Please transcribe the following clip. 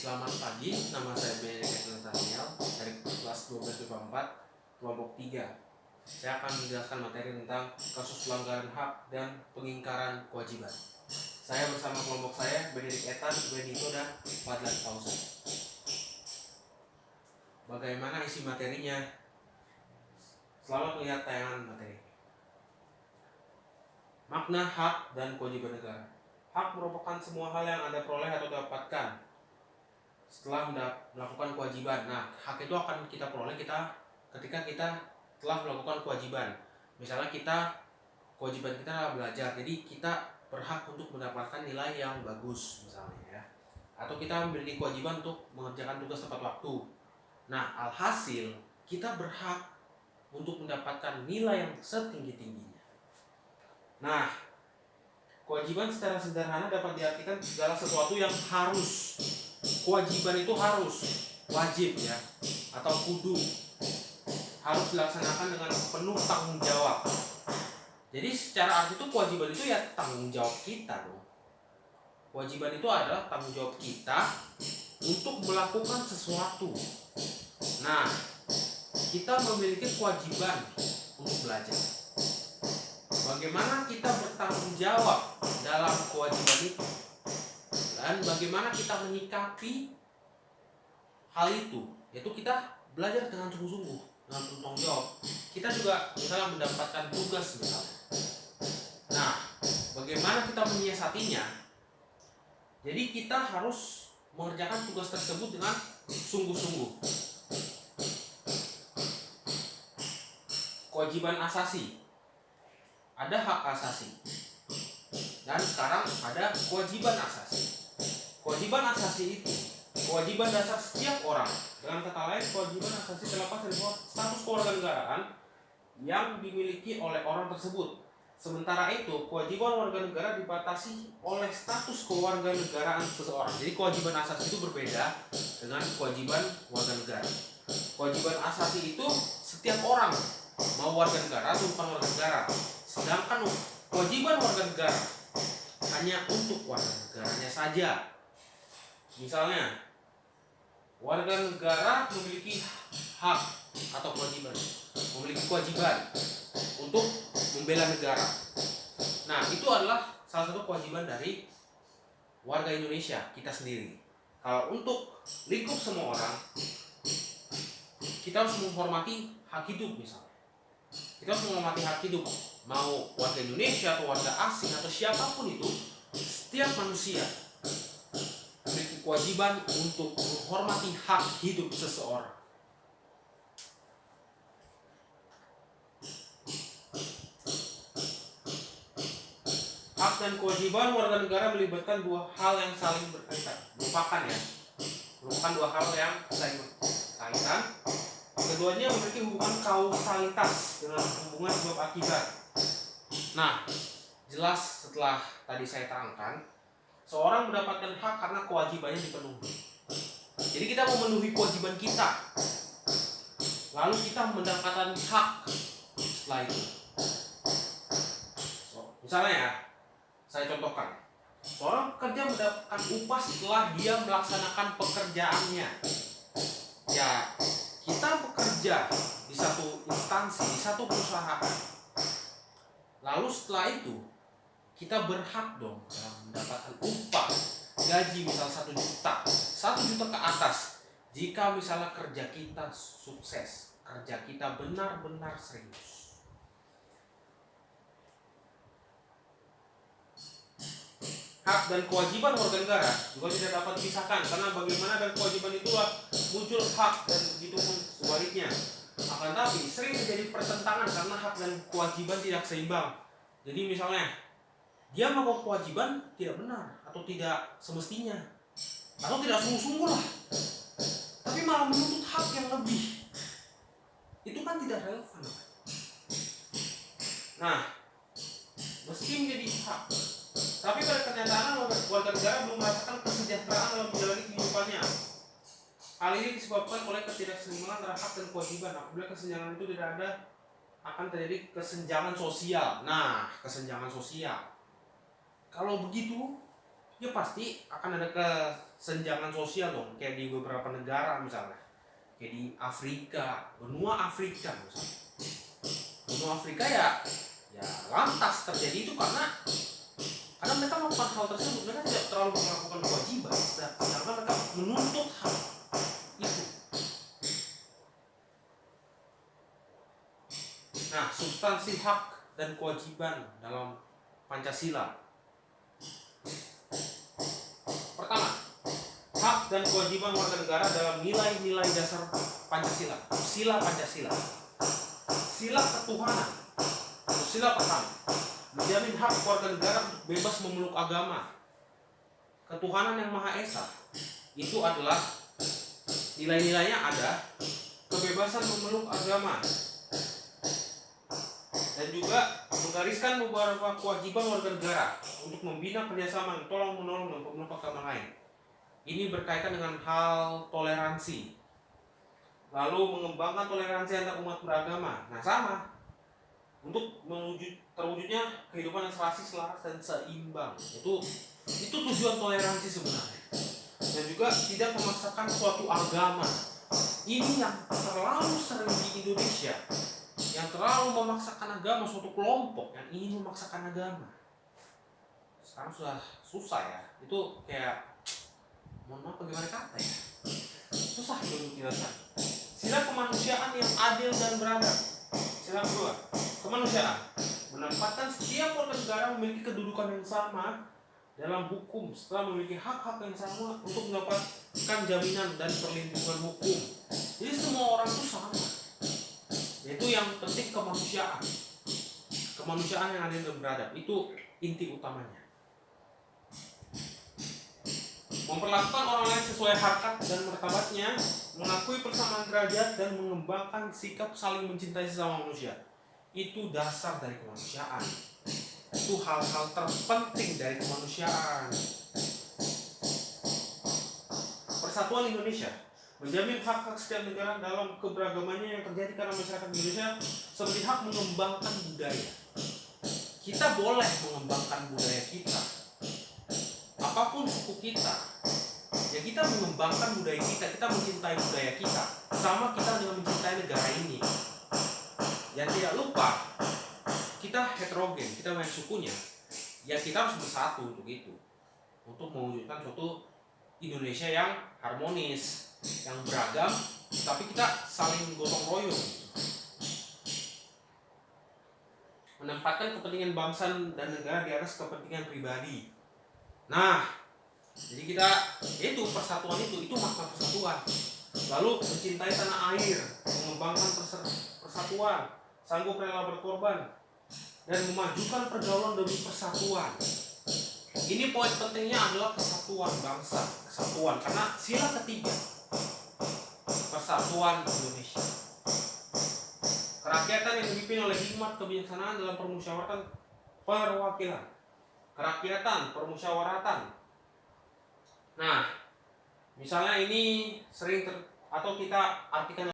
Selamat pagi, nama saya Benedict Nathaniel dari kelas 12 IPA 4, kelompok 3. Saya akan menjelaskan materi tentang kasus pelanggaran hak dan pengingkaran kewajiban. Saya bersama kelompok saya, Benedict Ethan, Benito, dan Fadlan Fauzan. Bagaimana isi materinya? Selamat melihat tayangan materi. Makna hak dan kewajiban negara. Hak merupakan semua hal yang Anda peroleh atau dapatkan setelah melakukan kewajiban. Nah, hak itu akan kita peroleh ketika kita telah melakukan kewajiban. Misalnya kewajiban kita adalah belajar, jadi kita berhak untuk mendapatkan nilai yang bagus misalnya ya. Atau kita memiliki kewajiban untuk mengerjakan tugas tepat waktu. Nah, alhasil kita berhak untuk mendapatkan nilai yang setinggi-tingginya. Nah, kewajiban secara sederhana dapat diartikan segala sesuatu yang harus. Kewajiban itu harus, wajib ya, atau kudu, harus dilaksanakan dengan penuh tanggung jawab. Jadi secara arti itu kewajiban itu ya tanggung jawab kita dong. Kewajiban itu adalah tanggung jawab kita untuk melakukan sesuatu. Nah, kita memiliki kewajiban untuk belajar. Bagaimana kita bertanggung jawab dalam kewajiban itu? Dan bagaimana kita menyikapi hal itu, yaitu kita belajar dengan sungguh-sungguh, dengan penuh tanggung jawab. Kita juga misalnya mendapatkan tugas misalnya. Nah, bagaimana kita menyiasatinya? Jadi kita harus mengerjakan tugas tersebut dengan sungguh-sungguh. Kewajiban asasi. Ada hak asasi. Dan sekarang ada kewajiban asasi. Kewajiban asasi itu kewajiban dasar setiap orang. Dengan kata lain, kewajiban asasi terlepas dari status kewarganegaraan yang dimiliki oleh orang tersebut. Sementara itu, kewajiban warga negara dibatasi oleh status kewarganegaraan seseorang. Jadi kewajiban asasi itu berbeda dengan kewajiban warga negara. Kewajiban asasi itu setiap orang, mau warga negara atau bukan warga negara. Sedangkan kewajiban warga negara hanya untuk warga negaranya saja. Misalnya, warga negara memiliki hak atau memiliki kewajiban untuk membela negara. Nah, itu adalah salah satu kewajiban dari warga Indonesia, kita sendiri. Kalau untuk lingkup semua orang, kita harus menghormati hak hidup misalnya. Kita harus menghormati hak hidup, mau warga Indonesia atau warga asing atau siapapun itu, setiap manusia memiliki kewajiban untuk menghormati hak hidup seseorang. Hak dan kewajiban warga negara melibatkan dua hal yang saling berkaitan. Merupakan dua hal yang saling berkaitan. Keduanya memiliki hubungan kausalitas dengan hubungan sebab akibat. Nah, jelas setelah tadi saya terangkan, seorang mendapatkan hak karena kewajibannya dipenuhi. Jadi kita memenuhi kewajiban kita, lalu kita mendapatkan hak setelah itu. Misalnya ya, saya contohkan, seorang pekerja mendapatkan upah setelah dia melaksanakan pekerjaannya. Ya, kita bekerja di satu instansi, di satu perusahaan. Lalu setelah itu kita berhak dong mendapatkan upah gaji misal 1 juta ke atas jika misalnya kerja kita sukses, kerja kita benar-benar serius. Hak dan kewajiban warga negara juga tidak dapat dipisahkan, karena bagaimana dan kewajiban itulah muncul hak dan begitu pun sebaliknya. Akan tapi sering terjadi pertentangan karena hak dan kewajiban tidak seimbang. Jadi misalnya dia melakukan kewajiban tidak benar atau tidak semestinya atau tidak sungguh-sungguh lah, tapi malah menuntut hak yang lebih. Itu kan tidak relevan. Nah, meski menjadi hak, tapi pada kenyataan warga negara belum merasakan kesejahteraan dalam menjalani kehidupannya. Hal ini disebabkan oleh ketidakseimbangan antara hak dan kewajiban. Apabila kesenjangan itu tidak ada, akan terjadi kesenjangan sosial. Nah, kesenjangan sosial. Kalau begitu, ya pasti akan ada kesenjangan sosial dong, kayak di beberapa negara misalnya, kayak di Afrika, benua Afrika misalnya. Benua Afrika ya lantas terjadi itu karena mereka melakukan hal tersebut, mereka tidak terlalu melakukan kewajiban, sedangkan mereka menuntut hak itu. Nah, substansi hak dan kewajiban dalam Pancasila. Pertama, hak dan kewajiban warga negara dalam nilai-nilai dasar Pancasila. Sila Pancasila. Sila ketuhanan. Sila pertama, menjamin hak warga negara untuk bebas memeluk agama. Ketuhanan yang Maha Esa itu adalah nilai-nilainya ada kebebasan memeluk agama, dan juga menggariskan beberapa kewajiban warga negara untuk membina kerjasama, tolong menolong dan pemeluk agama lain. Ini berkaitan dengan hal toleransi, lalu mengembangkan toleransi antar umat beragama. Nah, sama untuk terwujudnya kehidupan yang serasi, selaras dan seimbang. Itu tujuan toleransi sebenarnya. Dan juga tidak memaksakan suatu agama. Ini yang terlalu sering di Indonesia, yang terlalu memaksakan agama, suatu kelompok yang ingin memaksakan agama. Sekarang sudah susah ya, itu kayak, mohon maaf bagaimana kata ya, susah itu untuk dijelaskan. Sila kemanusiaan yang adil dan beradab. Sila kedua, kemanusiaan menempatkan setiap warga negara memiliki kedudukan yang sama dalam hukum, setelah memiliki hak-hak yang sama untuk mendapatkan jaminan dan perlindungan hukum. Jadi semua orang itu sama. Yaitu yang penting kemanusiaan. Kemanusiaan yang adil dan beradab itu inti utamanya. Memperlakukan orang lain sesuai harkat dan martabatnya, mengakui persamaan derajat dan mengembangkan sikap saling mencintai sesama manusia. Itu dasar dari kemanusiaan. Itu hal-hal terpenting dari kemanusiaan. Persatuan Indonesia menjamin hak-hak setiap negara dalam keberagamannya yang terjadi karena masyarakat Indonesia, seperti hak mengembangkan budaya. Kita boleh mengembangkan budaya kita, apapun suku kita, ya kita mengembangkan budaya kita mencintai budaya kita, sama kita dengan mencintai negara ini. Dan tidak lupa, kita heterogen, kita banyak sukunya, ya kita harus bersatu untuk itu, untuk mewujudkan suatu Indonesia yang harmonis, yang beragam, tapi kita saling gotong royong. Menempatkan kepentingan bangsa dan negara di atas kepentingan pribadi. Nah, jadi kita itu persatuan itu makna persatuan. Lalu mencintai tanah air, mengembangkan persatuan, sanggup rela berkorban, dan memajukan pergaulan demi persatuan. Ini poin pentingnya adalah kesatuan bangsa, kesatuan, karena sila ketiga persatuan Indonesia. Kerakyatan yang dipimpin oleh hikmat kebijaksanaan dalam permusyawaratan perwakilan. Kerakyatan, permusyawaratan. Nah, misalnya ini sering atau kita artikan